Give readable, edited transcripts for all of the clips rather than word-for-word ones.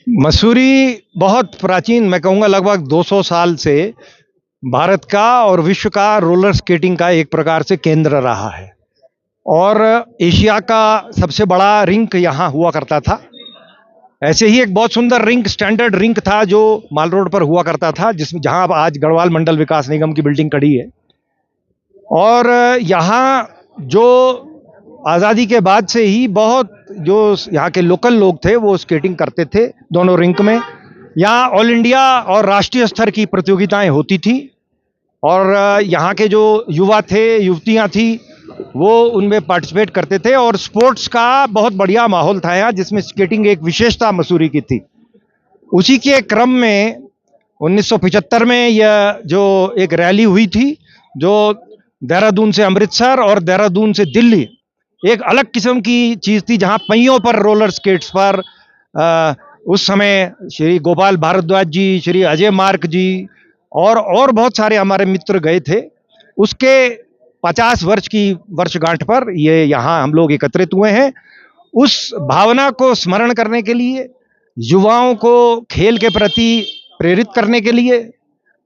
मसूरी बहुत प्राचीन, मैं कहूँगा लगभग 200 साल से भारत का और विश्व का रोलर स्केटिंग का एक प्रकार से केंद्र रहा है। और एशिया का सबसे बड़ा रिंक यहाँ हुआ करता था। ऐसे ही एक बहुत सुंदर रिंक, स्टैंडर्ड रिंक था जो माल रोड पर हुआ करता था, जिसमें जहाँ अब आज गढ़वाल मंडल विकास निगम की बिल्डिंग खड़ी है। और यहाँ जो आज़ादी के बाद से ही बहुत जो यहाँ के लोकल लोग थे वो स्केटिंग करते थे दोनों रिंक में। यहाँ ऑल इंडिया और राष्ट्रीय स्तर की प्रतियोगिताएं होती थी और यहाँ के जो युवा थे, युवतियाँ थी, वो उनमें पार्टिसिपेट करते थे और स्पोर्ट्स का बहुत बढ़िया माहौल था यहाँ, जिसमें स्केटिंग एक विशेषता मसूरी की थी। उसी के क्रम में 1975 में यह जो एक रैली हुई थी, जो देहरादून से अमृतसर और देहरादून से दिल्ली, एक अलग किस्म की चीज़ थी, जहाँ पहियों पर रोलर स्केट्स पर उस समय श्री गोपाल भारद्वाज जी, श्री अजय मार्क जी और बहुत सारे हमारे मित्र गए थे। उसके 50 वर्ष की वर्षगांठ पर ये यहाँ हम लोग एकत्रित हुए हैं। उस भावना को स्मरण करने के लिए, युवाओं को खेल के प्रति प्रेरित करने के लिए,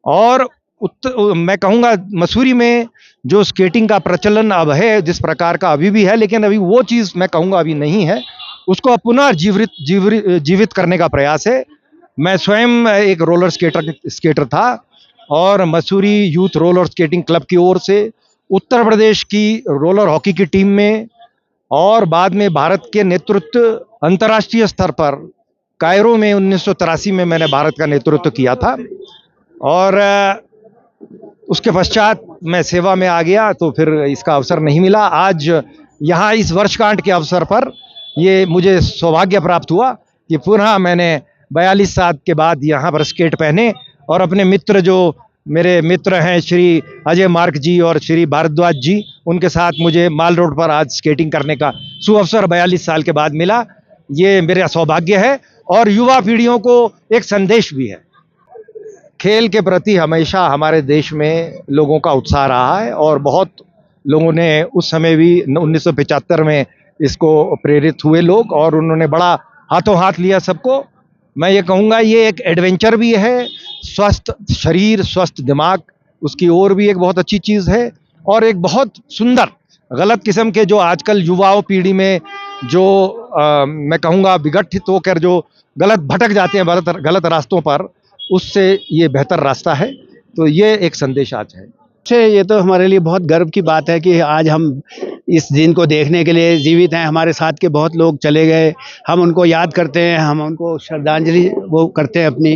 और मैं कहूँगा मसूरी में जो स्केटिंग का प्रचलन अब है, जिस प्रकार का अभी भी है, लेकिन अभी वो चीज़ मैं कहूँगा अभी नहीं है, उसको पुनः जीवित करने का प्रयास है। मैं स्वयं एक रोलर स्केटर था और Mussoorie youth roller skating club की ओर से उत्तर प्रदेश की रोलर हॉकी की टीम में, और बाद में भारत के नेतृत्व अंतर्राष्ट्रीय स्तर पर कायरो में 1983 में मैंने भारत का नेतृत्व किया था। और उसके पश्चात मैं सेवा में आ गया, तो फिर इसका अवसर नहीं मिला। आज यहाँ इस वर्षगांठ के अवसर पर ये मुझे सौभाग्य प्राप्त हुआ कि पुनः मैंने 42 साल के बाद यहाँ पर स्केट पहने और अपने मित्र, जो मेरे मित्र हैं श्री अजय मार्क जी और श्री भारद्वाज जी, उनके साथ मुझे माल रोड पर आज स्केटिंग करने का सुअवसर 42 साल के बाद मिला। ये मेरा सौभाग्य है और युवा पीढ़ियों को एक संदेश भी है। खेल के प्रति हमेशा हमारे देश में लोगों का उत्साह रहा है और बहुत लोगों ने उस समय भी 1975 में इसको प्रेरित हुए लोग, और उन्होंने बड़ा हाथों हाथ लिया सबको। मैं ये कहूँगा ये एक एडवेंचर भी है, स्वस्थ शरीर स्वस्थ दिमाग, उसकी ओर भी एक बहुत अच्छी चीज़ है। और एक बहुत सुंदर, गलत किस्म के जो आजकल युवाओं पीढ़ी में जो मैं कहूँगा विघटित होकर जो गलत भटक जाते हैं गलत रास्तों पर, उससे ये बेहतर रास्ता है। तो ये एक संदेश आज है। ये तो हमारे लिए बहुत गर्व की बात है कि आज हम इस दिन को देखने के लिए जीवित हैं। हमारे साथ के बहुत लोग चले गए, हम उनको याद करते हैं, हम उनको श्रद्धांजलि वो करते हैं अपनी।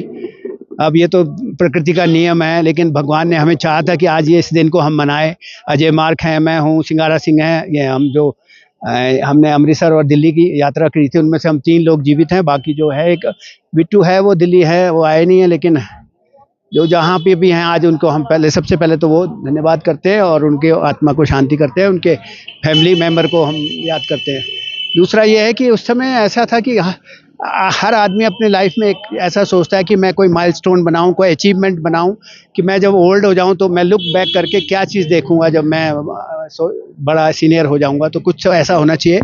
अब ये तो प्रकृति का नियम है, लेकिन भगवान ने हमें चाहा था कि आज ये इस दिन को हम मनाएं। अजय मार्क हैं, मैं हूँ, सिंगारा सिंह हैं, ये हम जो हमने अमृतसर और दिल्ली की यात्रा की थी, उनमें से हम 3 लोग जीवित हैं। बाकी जो है एक बिट्टू है, वो दिल्ली है, वो आए नहीं है, लेकिन जो जहाँ पे भी हैं आज उनको हम सबसे पहले तो वो धन्यवाद करते हैं और उनके आत्मा को शांति करते हैं, उनके फैमिली मेम्बर को हम याद करते हैं। दूसरा ये है कि उस समय ऐसा था कि हर आदमी अपने लाइफ में एक ऐसा सोचता है कि मैं कोई माइलस्टोन बनाऊं, कोई अचीवमेंट बनाऊं, कि मैं जब ओल्ड हो जाऊं तो मैं लुक बैक करके क्या चीज़ देखूंगा जब मैं बड़ा सीनियर हो जाऊंगा, तो कुछ ऐसा होना चाहिए।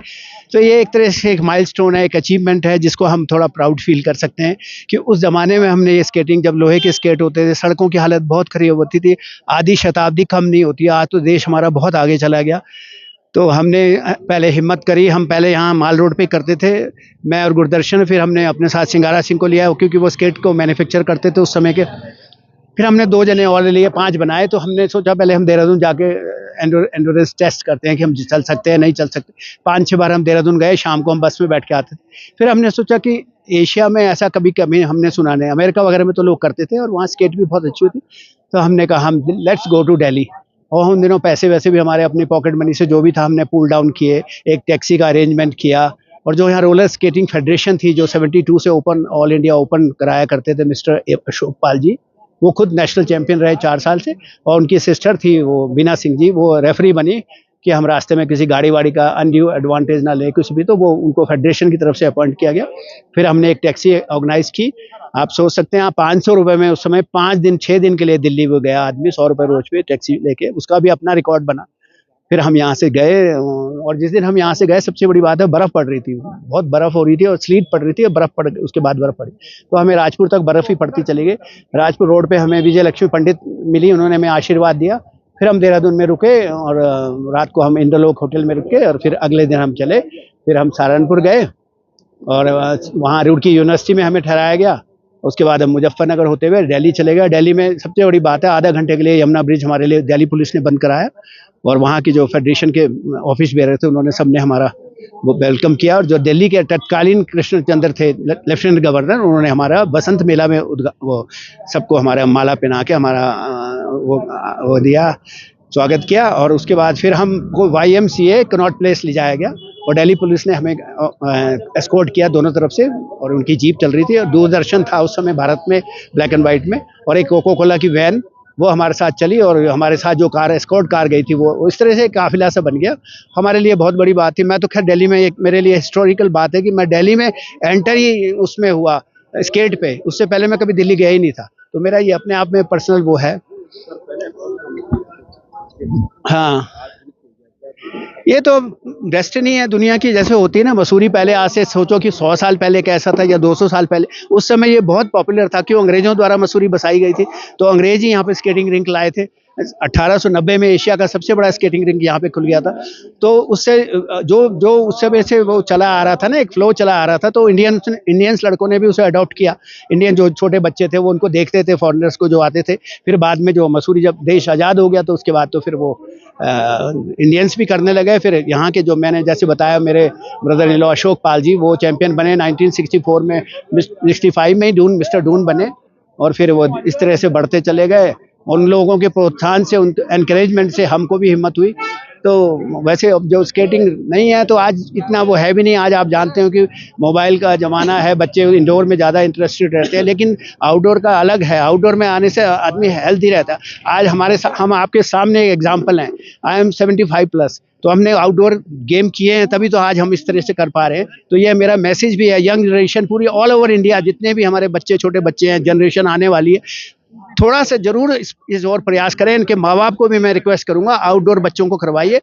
तो ये एक तरह से एक माइलस्टोन है, एक अचीवमेंट है, जिसको हम थोड़ा प्राउड फील कर सकते हैं कि उस ज़माने में हमने ये स्केटिंग, जब लोहे के स्केट होते थे, सड़कों की हालत बहुत खराब होती थी, आधी शताब्दी कम नहीं होती। आज तो देश हमारा बहुत आगे चला गया। तो हमने पहले हिम्मत करी, हम पहले यहाँ माल रोड पे करते थे, मैं और गुरदर्शन, फिर हमने अपने साथ सिंगारा सिंह को लिया क्योंकि वो स्केट को मैन्युफैक्चर करते थे उस समय के। फिर हमने 2 जने और लिए, 5 बनाए। तो हमने सोचा पहले हम देहरादून जाके एंडोरेंस टेस्ट करते हैं कि हम चल सकते हैं नहीं चल सकते। 5-6 बार हम देहरादून गए, शाम को हम बस में बैठ के आते थे। फिर हमने सोचा कि एशिया में ऐसा कभी हमने सुना नहीं, अमेरिका वगैरह में तो लोग करते थे और वहाँ स्केट भी बहुत अच्छी होती। तो हमने कहा हम लेट्स गो टू दिल्ली। और उन दिनों पैसे वैसे भी हमारे अपनी पॉकेट मनी से जो भी था हमने पुल डाउन किए, एक टैक्सी का अरेंजमेंट किया। और जो यहाँ रोलर स्केटिंग फेडरेशन थी, जो 72 से ओपन ऑल इंडिया ओपन कराया करते थे, मिस्टर अशोक पाल जी, वो खुद नेशनल चैंपियन रहे 4 साल से, और उनकी सिस्टर थी वो बीना सिंह जी, वो रेफरी बनी कि हम रास्ते में किसी गाड़ी वाड़ी का अनड्यू एडवांटेज ना ले कुछ भी। तो वो उनको फेडरेशन की तरफ से अपॉइंट किया गया। फिर हमने एक टैक्सी ऑर्गेनाइज की। आप सोच सकते हैं, 500 रुपये में उस समय 5 दिन 6 दिन के लिए दिल्ली वो गया आदमी, 100 रुपये रोज पे टैक्सी लेके, उसका भी अपना रिकॉर्ड बना। फिर हम यहाँ से गए और जिस दिन हम यहाँ से गए सबसे बड़ी बात है बर्फ़ पड़ रही थी, बहुत बर्फ़ हो रही थी और स्लीट पड़ रही थी और बर्फ़ पड़ उसके बाद बर्फ़ पड़ी, तो हमें राजपुर तक बर्फ़ ही पड़ती चली गई। राजपुर रोड पे हमें विजय लक्ष्मी पंडित मिली, उन्होंने हमें आशीर्वाद दिया। फिर हम देहरादून में रुके और रात को हम इंद्रलोक होटल में रुके और फिर अगले दिन हम चले। फिर हम सहारनपुर गए और वहाँ रुड़की यूनिवर्सिटी में हमें ठहराया गया। उसके बाद हम मुजफ्फरनगर होते हुए दिल्ली चले गए। दिल्ली में सबसे बड़ी बात है, आधा घंटे के लिए यमुना ब्रिज हमारे लिए दिल्ली पुलिस ने बंद कराया और वहाँ की जो फेडरेशन के ऑफिस बेरर थे उन्होंने सबने हमारा वो वेलकम किया। और जो दिल्ली के तत्कालीन कृष्ण चंद्र थे लेफ्टिनेंट गवर्नर, उन्होंने हमारा बसंत मेला में वो सबको हमारा माला पहना के हमारा वो दिया, स्वागत किया। और उसके बाद फिर हमको YMCA कनॉट प्लेस ले जाया गया और दिल्ली पुलिस ने हमें एस्कॉर्ट किया दोनों तरफ से और उनकी जीप चल रही थी और दूरदर्शन था उस समय भारत में ब्लैक एंड वाइट में, और एक कोको कोला की वैन वो हमारे साथ चली और हमारे साथ जो कार एस्कॉर्ट कार गई थी वो इस तरह से काफिला सा बन गया। हमारे लिए बहुत बड़ी बात थी। मैं तो खैर दिल्ली में, एक मेरे लिए हिस्टोरिकल बात है कि मैं दिल्ली में एंटर ही उसमें हुआ स्केट पे, उससे पहले मैं कभी दिल्ली गया ही नहीं था, तो मेरा ये अपने आप में पर्सनल वो है। हाँ, ये तो डेस्टिनी है दुनिया की, जैसे होती है ना। मसूरी पहले, आज से सोचो कि 100 साल पहले कैसा था या 200 साल पहले, उस समय ये बहुत पॉपुलर था। क्यों? अंग्रेजों द्वारा मसूरी बसाई गई थी, तो अंग्रेज ही यहाँ पे स्केटिंग रिंक लाए थे। 1890 में एशिया का सबसे बड़ा स्केटिंग रिंक यहाँ पे खुल गया था। तो उससे जो जो उस समय से वो चला आ रहा था ना, एक फ्लो चला आ रहा था, तो इंडियंस लड़कों ने भी उसे अडॉप्ट किया। इंडियन जो छोटे बच्चे थे वो उनको देखते थे, फॉरेनर्स को जो आते थे। फिर बाद में जो मसूरी जब देश आज़ाद हो गया तो उसके बाद तो फिर वो इंडियंस भी करने लगे। फिर यहाँ के जो मैंने जैसे बताया, मेरे brother in law Ashok Pal ji वो चैंपियन बने 1964 में, 65 में ही मिस्टर डून बने और फिर वो इस तरह से बढ़ते चले गए। उन लोगों के प्रोत्साहन से, उन एनकरेजमेंट से हमको भी हिम्मत हुई। तो वैसे अब जो स्केटिंग नहीं है तो आज इतना वो है भी नहीं। आज आप जानते हो कि मोबाइल का ज़माना है, बच्चे इंडोर में ज़्यादा इंटरेस्टेड रहते हैं, लेकिन आउटडोर का अलग है। आउटडोर में आने से आदमी हेल्दी रहता है। आज हम आपके सामने एक एग्जाम्पल हैं। आई एम 75+, तो हमने आउटडोर गेम किए हैं, तभी तो आज हम इस तरह से कर पा रहे हैं। तो ये मेरा मैसेज भी है यंग जनरेशन, पूरी ऑल ओवर इंडिया, जितने भी हमारे बच्चे, छोटे बच्चे हैं, जनरेशन आने वाली है, थोड़ा सा जरूर इस और प्रयास करें। इनके माँ बाप को भी मैं रिक्वेस्ट करूंगा, आउटडोर बच्चों को करवाइए।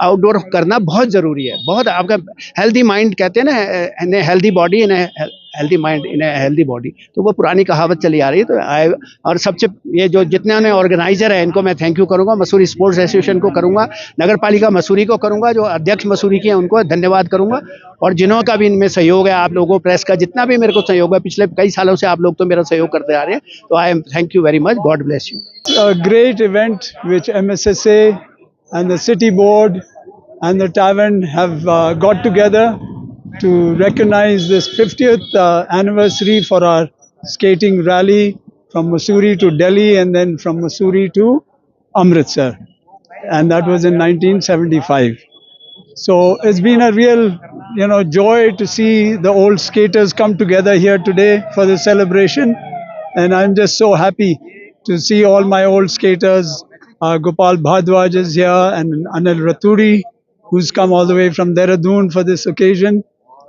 आउटडोर करना बहुत ज़रूरी है। बहुत आपका हेल्दी माइंड, कहते हैं ना, इन healthy body in healthy mind in healthy body, तो वो पुरानी कहावत चली आ रही है। तो और सबसे ये जो जितने ने ऑर्गेनाइजर है इनको मैं थैंक यू करूंगा। मसूरी स्पोर्ट्स एसोसिएशन को करूंगा, नगर पालिका मसूरी को करूंगा, जो अध्यक्ष मसूरी के हैं उनको धन्यवाद करूंगा, और जिन्हों का भी इनमें सहयोग है, आप लोगों प्रेस का जितना भी मेरे को सहयोग है, पिछले कई सालों से आप लोग तो मेरा सहयोग करते आ रहे हैं, तो I am thank you very much. God bless you. A great event which MSSA and the city board and the tavern have got together to recognize this 50th anniversary for our skating rally from Mussoorie to Delhi and then from Mussoorie to Amritsar, and that was in 1975. So it's been a real, joy to see the old skaters come together here today for the celebration, and I'm just so happy to see all my old skaters. Gopal Bhardwaj is here and Anil Raturi, who's come all the way from Dehradun for this occasion.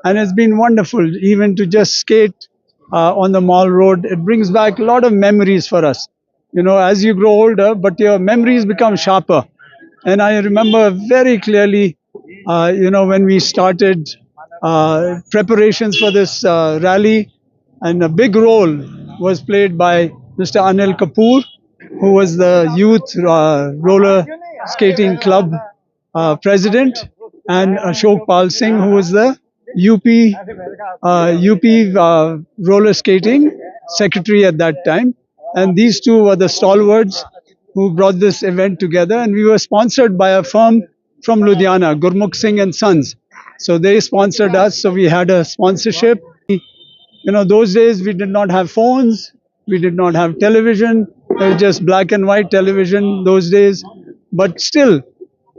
And it's been wonderful even to just skate on the Mall Road. It brings back a lot of memories for us. As you grow older, but your memories become sharper. And I remember very clearly, when we started preparations for this rally, and a big role was played by Mr. Anil Kapoor, who was the youth roller skating club president, and Ashok Pal Singh, who was the UP roller skating secretary at that time. And these two were the stalwarts who brought this event together. And we were sponsored by a firm from Ludhiana, Gurmukh Singh and Sons. So they sponsored us. So we had a sponsorship. Those days we did not have phones. We did not have television. It was just black and white television those days. But still,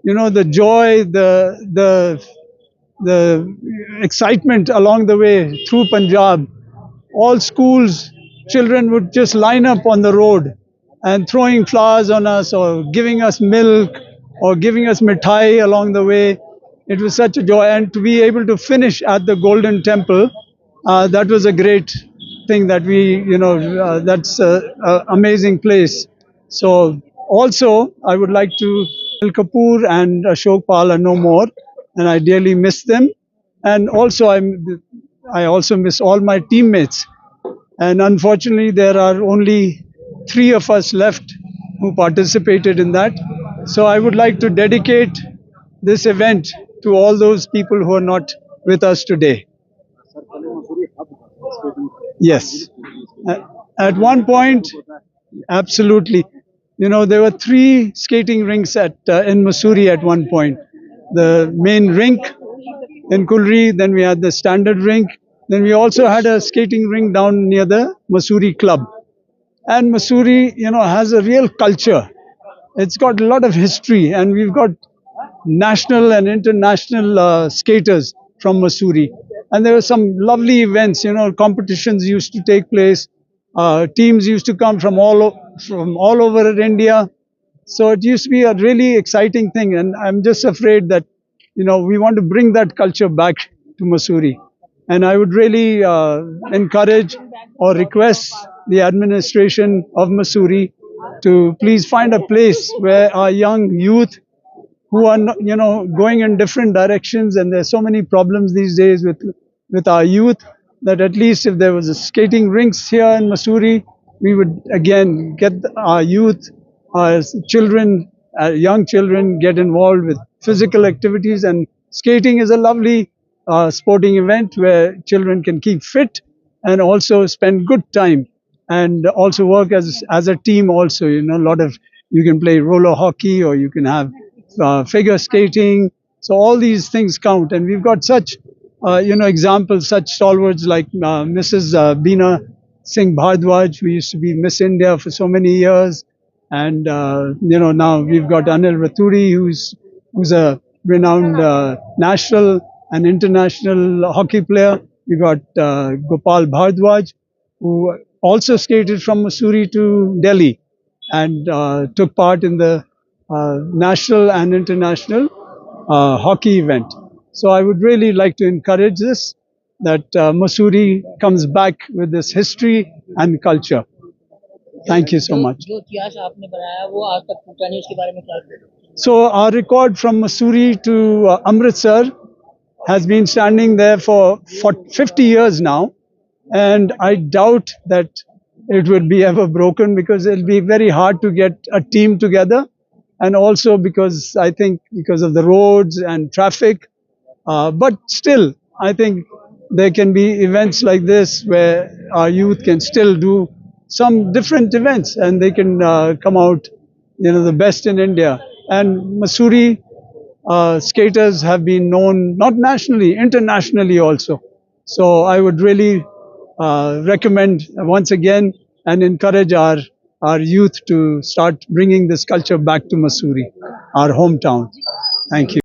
the joy, the excitement along the way through Punjab, all schools, children would just line up on the road and throwing flowers on us or giving us milk or giving us mithai along the way. It was such a joy. And to be able to finish at the Golden Temple, that was a great thing that we, that's an amazing place. So also I would like to Anil Kapoor and Ashok Pal are no more, and I dearly miss them. And also, I also miss all my teammates. And unfortunately, there are only 3 of us left who participated in that. So I would like to dedicate this event to all those people who are not with us today. Yes. At one point, absolutely. You know, there were 3 skating rinks in Mussoorie at one point. The main rink in Kulri, then we had the standard rink, then we also had a skating rink down near the Mussoorie Club. And Mussoorie, you know, has a real culture. It's got a lot of history, and we've got national and international skaters from Mussoorie. And there were some lovely events, you know, competitions used to take place. Teams used to come from all over India. So it used to be a really exciting thing. And I'm just afraid that, you know, we want to bring that culture back to Mussoorie. And I would really encourage or request the administration of Mussoorie to please find a place where our young youth who are, you know, going in different directions, and there's so many problems these days with our youth, that at least if there was a skating rinks here in Mussoorie, we would again get our youth, our children, our young children get involved with physical activities. And skating is a lovely sporting event where children can keep fit and also spend good time, and also work as a team also. You know, a lot of, you can play roller hockey, or you can have figure skating. So all these things count, and we've got such you know, examples, such stalwarts like Mrs. Beena Singh Bhardwaj, who used to be Miss India for so many years. And you know, now we've got Anil Rathuri, who's a renowned national and international hockey player. We've got Gopal Bhardwaj, who also skated from Mussoorie to Delhi and took part in the national and international hockey event. So I would really like to encourage this, that Mussoorie comes back with this history and culture. Thank you so much. जो इतिहास आपने बनाया वो आज तक टूटा नहीं, उसके बारे में क्या कहें? So our record from Mussoorie to Amritsar has been standing there for 50 years now, and I doubt that it would be ever broken, because it'll be very hard to get a team together, and also because I think because of the roads and traffic. But still, I think there can be events like this where our youth can still do some different events, and they can come out, you know, the best in India. And Mussoorie skaters have been known not nationally, internationally also. So I would really recommend once again and encourage our youth to start bringing this culture back to Mussoorie, our hometown. Thank you.